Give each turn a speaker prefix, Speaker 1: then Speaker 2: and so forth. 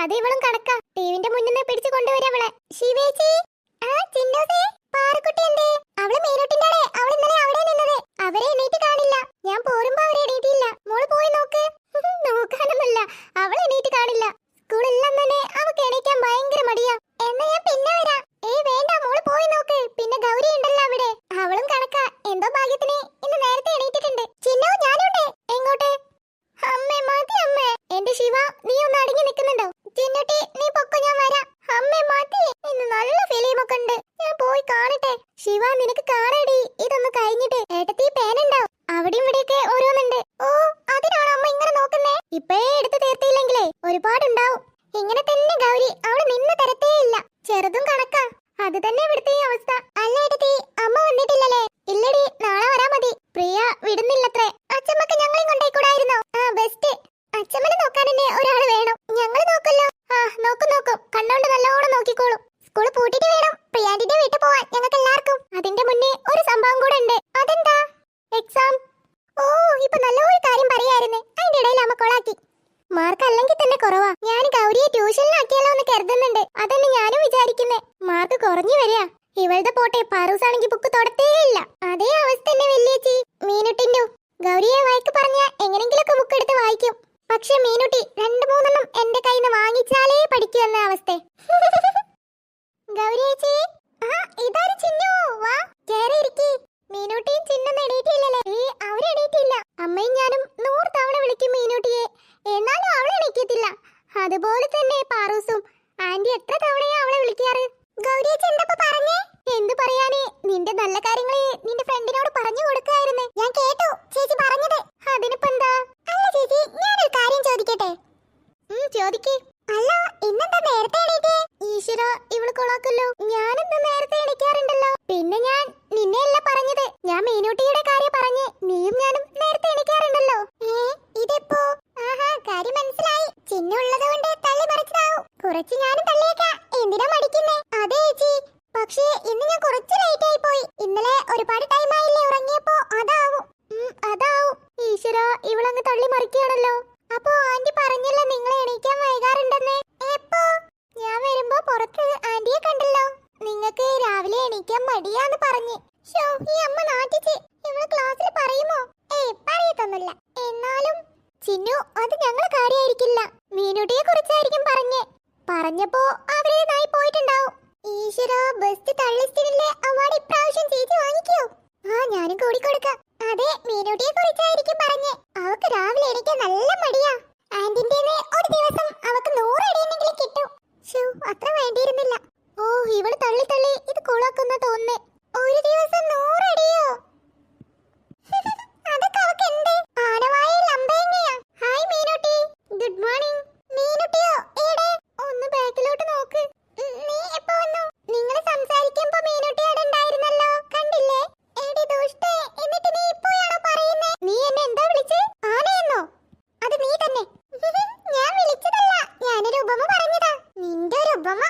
Speaker 1: അത് ഇവളും കണക്കാ. ടിവിന്റെ മുന്നിൽ നിന്ന് പിടിച്ചു കൊണ്ടുവരവളെ. ശിവേച്ചി, ആ ചിന്നോസേ, പാറക്കുട്ടി എന്തേ? അവള് മീനൂട്ടിന്റെ ആളെ. അവൾ ഇന്നലെ അവിടെ നിന്നത്. അവരെ എണീറ്റ് കാണില്ല. ഞാൻ പോരുമ്പോ അവരെ എണീറ്റില്ല. മോള് പോയി നോക്ക്. നോക്കാനൊന്നുമില്ല, അവൾ എണീറ്റ് കാണില്ല. സ്കൂളെല്ലാം തന്നെ അവക്ക് എണീക്കാൻ ഭയങ്കര മടിയാ. എന്നാ ഞാൻ പിന്നെ വരാം. വേണ്ട, മോള് പോയി നോക്ക്. പിന്നെ ഗൗരി ഉണ്ടല്ലോ അവിടെ. അവളും കണക്കാ. എന്തോ ഭാഗ്യത്തിന് ഇന്ന് നേരത്തെ എണീറ്റിട്ടുണ്ട്. ചിന്നോ, ഞാനുണ്ട്. എങ്ങോട്ട്? അമ്മേ, മതി അമ്മേ. എന്റെ ശിവ, നീ ഒന്ന് അടങ്ങി നിൽക്കുന്നുണ്ടോ? ചിന്നുട്ടി, നീ പൊക്കോ, ഞാൻ വരാം. അമ്മേ മതി, ഇന്ന് നല്ല ഫിലിമൊക്കെ ഉണ്ട്. ഞാൻ പോയി കാണട്ടെ. ശിവ, നിനക്ക് കാണേടി. ഇതൊന്ന് കഴിഞ്ഞിട്ട് ഏട്ടത്തി പേനുണ്ടോ? അവിടെയും ഇവിടെയൊക്കെ ഓരോന്നുണ്ട്. ഓ, അതിനാണോ അമ്മ ഇങ്ങനെ നോക്കുന്നേ? ഇപ്പഴേ എടുത്ത് തീർത്തിയില്ലെങ്കിലേ ഒരുപാടുണ്ടാവും. ഇങ്ങനെ തന്നെ ഗൗരി, അവള് നിന്ന് തരത്തേയില്ല. ചെറുതും കണക്കാ. അത് തന്നെ ഇവിടുത്തെ ഈ അവസ്ഥ. അല്ല ഏട്ടത്തി, അമ്മ വന്നിട്ടില്ലല്ലേ? ഇല്ലടി, നാളെ വരാ മതി. പ്രിയ വിടുന്നില്ലത്രേ. അച്ഛമ്മക്ക് ഞങ്ങളെയും കൊണ്ടേക്കൂടായിരുന്നോ? ആ, ബെസ്റ്റ്. അച്ഛമ്മനെ നോക്കാൻ തന്നെ ഒരാള് വേണം. ഞങ്ങൾ നോക്കല്ലോ. ആ, നോക്കും. കണ്ണോണ്ട് നല്ലോണം നോക്കിക്കോളും. സ്കൂള് പൂട്ടിട്ട് വേണം പ്രിയാന്റിന്റെ വീട്ടിൽ പോവാൻ ഞങ്ങൾക്ക് എല്ലാവർക്കും. അതിന്റെ മുന്നേ ഒരു സംഭവം കൂടെ ഉണ്ട്. അതെന്താ? എക്സാം. ഓ, ഇപ്പൊ നല്ലൊരു കാര്യം പറയായിരുന്നു. അതിന്റെ ഇടയിൽ അമ്മ കൊളാക്കി. മാർക്ക് അല്ലെങ്കിൽ തന്നെ കുറവാ. ഞാൻ ഗൗരിയെ ട്യൂഷനിലാക്കിയാലോ എന്ന് കരുതുന്നുണ്ട്. അതന്നെ ഞാനും വിചാരിക്കുന്നേ. മാർക്ക് കുറഞ്ഞു വരിക. ഇവളുടെ പോട്ടെ, പാറൂസ് ആണെങ്കിൽ ബുക്ക് തൊടത്തേയില്ല. അതേ അവസ്ഥ തന്നെ വല്യേച്ചി. മീനുട്ടിന്റെ ഗൗരിയെ വായിക്ക് പറഞ്ഞ എങ്ങനെങ്കിലൊക്കെ ബുക്ക് എടുത്ത് വായിക്കും. പക്ഷെ മീനുട്ടി 2-3 എന്റെ കയ്യിൽ നിന്ന് വാങ്ങിച്ചാലേ പഠിക്കൂ എന്ന അവസ്ഥ. ഗൗരിയേച്ചി, ആ ഇതാരും ചിന്നു, വാ കേറി ഇരിക്കി. മീനുട്ടിയും ചിന്നൊന്നും എണീറ്റില്ലല്ലേ? അവരെണീറ്റില്ല. അമ്മയും ഞാനും 100 തവണ വിളിക്കും മീനുട്ടിയെ, എന്നാലും അവളെ എണീക്കത്തില്ല. അതുപോലെ തന്നെ പാറൂസും. ആന്റി എത്ര തവണയാ അവളെ വിളിക്കാറ്? ഗൗരിയേച്ചി എന്താ പറഞ്ഞേ? എന്ത് പറയാനേ, നിന്റെ നല്ല കാര്യങ്ങളെ നിന്റെ ഫ്രണ്ടിനോട് പറഞ്ഞു കൊടുക്കായിരുന്നേ. ഞാൻ കേട്ടു ചേച്ചി പറഞ്ഞത്. അതിനിപ്പോ എന്താ? അല്ല ചേച്ചി, ഞാനൊരു കാര്യം ചോദിക്കട്ടെ? ചോദിക്കേ. അല്ല, ഇന്നെന്താ നേരത്തെ എണീറ്റേ? ഈശ്വര, ഇവള് കൊളാക്കല്ലോ. ഞാനെന്താ നേരത്തെ എണീക്കാറുണ്ടല്ലോ. പിന്നെ ഞാൻ നിന്നെയല്ല പറഞ്ഞത്, ഞാൻ മീനൂട്ടിയുടെ കാര്യം പറഞ്ഞേ. നീയും ഞാനും നേരത്തെ എണീക്കാറുണ്ടല്ലോ. ഇതെപ്പോ? ആഹാ, കാര്യം മനസ്സിലായി. ചിന്നുള്ളത് കൊണ്ട് തള്ളി മറിച്ചതാവും. കുറച്ച് ഞാനും തള്ളിയേക്കാം. എന്തിനാ മടിക്കുന്നേ? അതെ ചേച്ചി, പക്ഷേ ഇന്ന് ഞാൻ കുറച്ച് ലേറ്റ് ആയി പോയി. ഇന്നലെ ഒരുപാട് ടൈം ആയില്ലേ ഉറങ്ങിയപ്പോ. അതാവും. ഈശ്വര, ഇവളങ്ങ് തള്ളി മറിക്കുകയാണല്ലോ. അപ്പോ ആന്റി പറഞ്ഞല്ലോ നിങ്ങളെ എണീക്കാൻ വൈകാറുണ്ടെന്ന്. എപ്പോ? ഞാൻ വരുമ്പോ പുറത്ത് ആന്റിയെ കണ്ടല്ലോ. നിങ്ങക്ക് രാവിലെ എണീക്കാൻ മടിയാന്ന് പറഞ്ഞ്. ഈ അമ്മ നാട്ടിച്ച്. ഇവള് ക്ലാസ്സിൽ പറയുമോ? പറയത്തൊന്നുമില്ല. എന്നാലും ചിന്നു, അത് ഞങ്ങളെ കാര്യായിരിക്കില്ല. മീനുട്ടിയെ കുറിച്ചായിരിക്കും പറഞ്ഞപ്പോ അവരേതായി പോയിട്ടുണ്ടാവും. ഈശ്വര, ബെസ്റ്റ് തള്ളിസ്റ്റിനിലെ അവാർഡ് ഇപ്രാവശ്യം ചേച്ചി വാങ്ങിക്കോ? ആ, ഞാനും കൂടിക്കൊടുക്കാം. അതെ, മീനുട്ടിയെ കുറിച്ചായിരിക്കും പറഞ്ഞേ. അവക്ക് രാവിലെ എണീക്കാൻ നല്ല മടിയാ. ആന്റിന്റേന്ന് ഒരു ദിവസം അവക്ക് 100 അടിയെന്നെങ്കിലും കിട്ടും. അത്ര വേണ്ടിയിരുന്നില്ല. ഓ, ഇവള് തള്ളി ഇത് കൊളാക്കുന്ന തോന്നുന്നേ. ഒരു ദിവസം 100 അടിയോ? അതൊക്കെ അവക്ക് എന്ത്? ആനവായ ലംബയങ്ങയാ. ഹായ് മീനുട്ടി. Good morning. മീനുട്ടിയോ? ഏടെ? ഒന്ന് ബാക്കിലോട്ട് നോക്ക്. നീ എപ്പോ വന്നു? നിങ്ങള് സംസാരിക്കുമ്പോ മീനുട്ടി അവിടെ ഉണ്ടായിരുന്നല്ലോ, കണ്ടില്ലേ? എടി ദുഷ്ടേ, എന്നിട്ട് നീ ഇപ്പോഴാണോ പറയുന്നേ? നീ എന്നെ എന്താ വിളിച്ചേ? ആനയെന്നോ? അത് നീ തന്നെ. ഞാൻ വിളിച്ചതല്ല, ഞാനൊരു ഉപമ പറഞ്ഞതാ. നിന്റെ ഒരു ഉപമ?